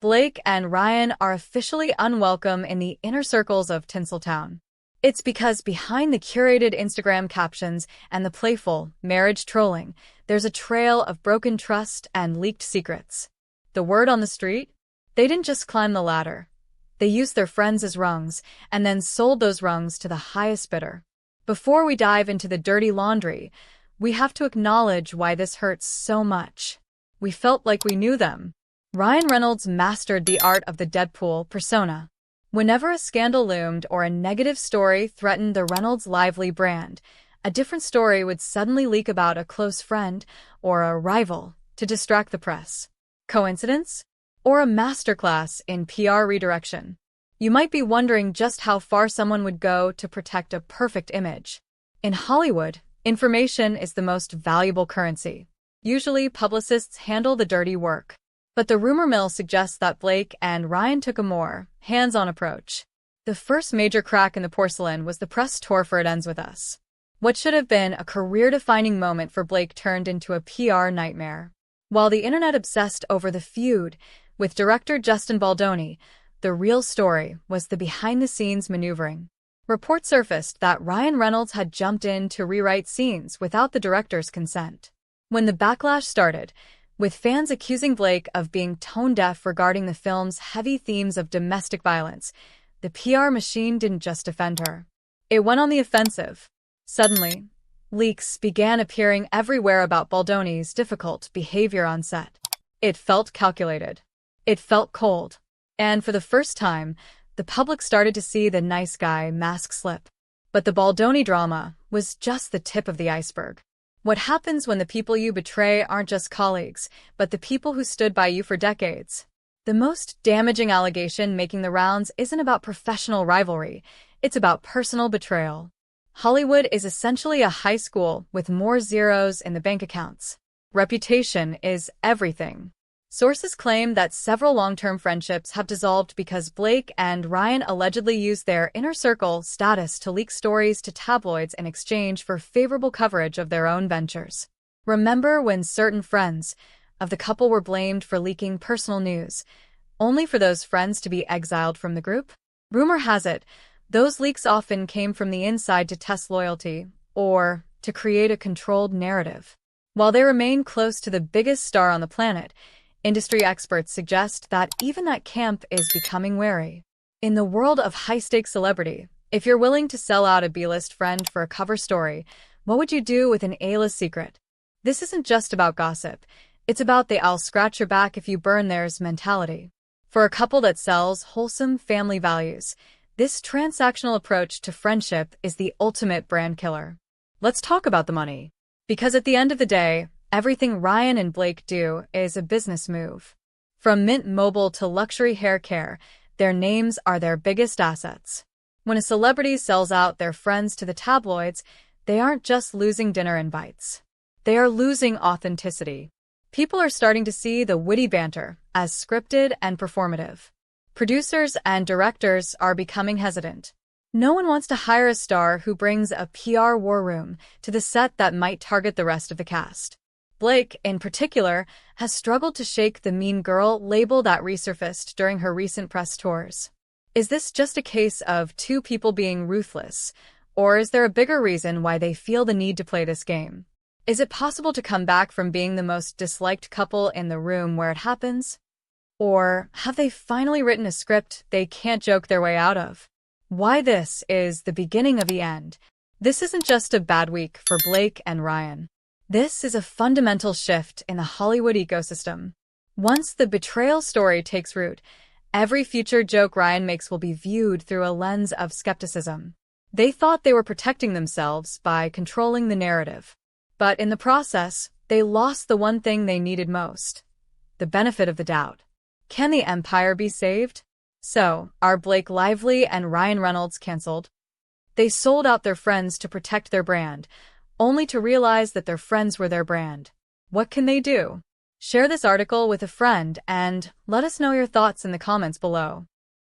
Blake and Ryan are officially unwelcome in the inner circles of Tinseltown. It's because behind the curated Instagram captions and the playful marriage trolling, there's a trail of broken trust and leaked secrets. The word on the street? They didn't just climb the ladder. They used their friends as rungs and then sold those rungs to the highest bidder. Before we dive into the dirty laundry, we have to acknowledge why this hurts so much. We felt like we knew them. Ryan Reynolds mastered the art of the Deadpool persona. Whenever a scandal loomed or a negative story threatened the Reynolds-Lively brand, a different story would suddenly leak about a close friend or a rival to distract the press. Coincidence? Or a masterclass in PR redirection? You might be wondering just how far someone would go to protect a perfect image. In Hollywood, information is the most valuable currency. Usually, publicists handle the dirty work. But the rumor mill suggests that Blake and Ryan took a more hands-on approach. The first major crack in the porcelain was the press tour for It Ends With Us. What should have been a career-defining moment for Blake turned into a PR nightmare. While the internet obsessed over the feud with director Justin Baldoni, the real story was the behind-the-scenes maneuvering. Reports surfaced that Ryan Reynolds had jumped in to rewrite scenes without the director's consent. When the backlash started, with fans accusing Blake of being tone-deaf regarding the film's heavy themes of domestic violence, the PR machine didn't just defend her. It went on the offensive. Suddenly, leaks began appearing everywhere about Baldoni's difficult behavior on set. It felt calculated. It felt cold. And for the first time, the public started to see the nice guy mask slip. But the Baldoni drama was just the tip of the iceberg. What happens when the people you betray aren't just colleagues, but the people who stood by you for decades? The most damaging allegation making the rounds isn't about professional rivalry, it's about personal betrayal. Hollywood is essentially a high school with more zeros in the bank accounts. Reputation is everything. Sources claim that several long-term friendships have dissolved because Blake and Ryan allegedly used their inner circle status to leak stories to tabloids in exchange for favorable coverage of their own ventures. Remember when certain friends of the couple were blamed for leaking personal news, only for those friends to be exiled from the group? Rumor has it, those leaks often came from the inside to test loyalty or to create a controlled narrative. While they remain close to the biggest star on the planet, industry experts suggest that even that camp is becoming wary. In the world of high-stakes celebrity, if you're willing to sell out a B-list friend for a cover story, what would you do with an A-list secret? This isn't just about gossip. It's about the I'll scratch your back if you burn theirs mentality. For a couple that sells wholesome family values, this transactional approach to friendship is the ultimate brand killer. Let's talk about the money. Because at the end of the day, everything Ryan and Blake do is a business move. From Mint Mobile to luxury hair care, their names are their biggest assets. When a celebrity sells out their friends to the tabloids, they aren't just losing dinner invites. They are losing authenticity. People are starting to see the witty banter as scripted and performative. Producers and directors are becoming hesitant. No one wants to hire a star who brings a PR war room to the set that might target the rest of the cast. Blake, in particular, has struggled to shake the mean girl label that resurfaced during her recent press tours. Is this just a case of two people being ruthless, or is there a bigger reason why they feel the need to play this game? Is it possible to come back from being the most disliked couple in the room where it happens? Or have they finally written a script they can't joke their way out of? Why this is the beginning of the end. This isn't just a bad week for Blake and Ryan. This is a fundamental shift in the Hollywood ecosystem. Once the betrayal story takes root, every future joke Ryan makes will be viewed through a lens of skepticism. They thought they were protecting themselves by controlling the narrative. But in the process, they lost the one thing they needed most: the benefit of the doubt. Can the empire be saved? So, are Blake Lively and Ryan Reynolds canceled? They sold out their friends to protect their brand, only to realize that their friends were their brand. What can they do? Share this article with a friend and let us know your thoughts in the comments below.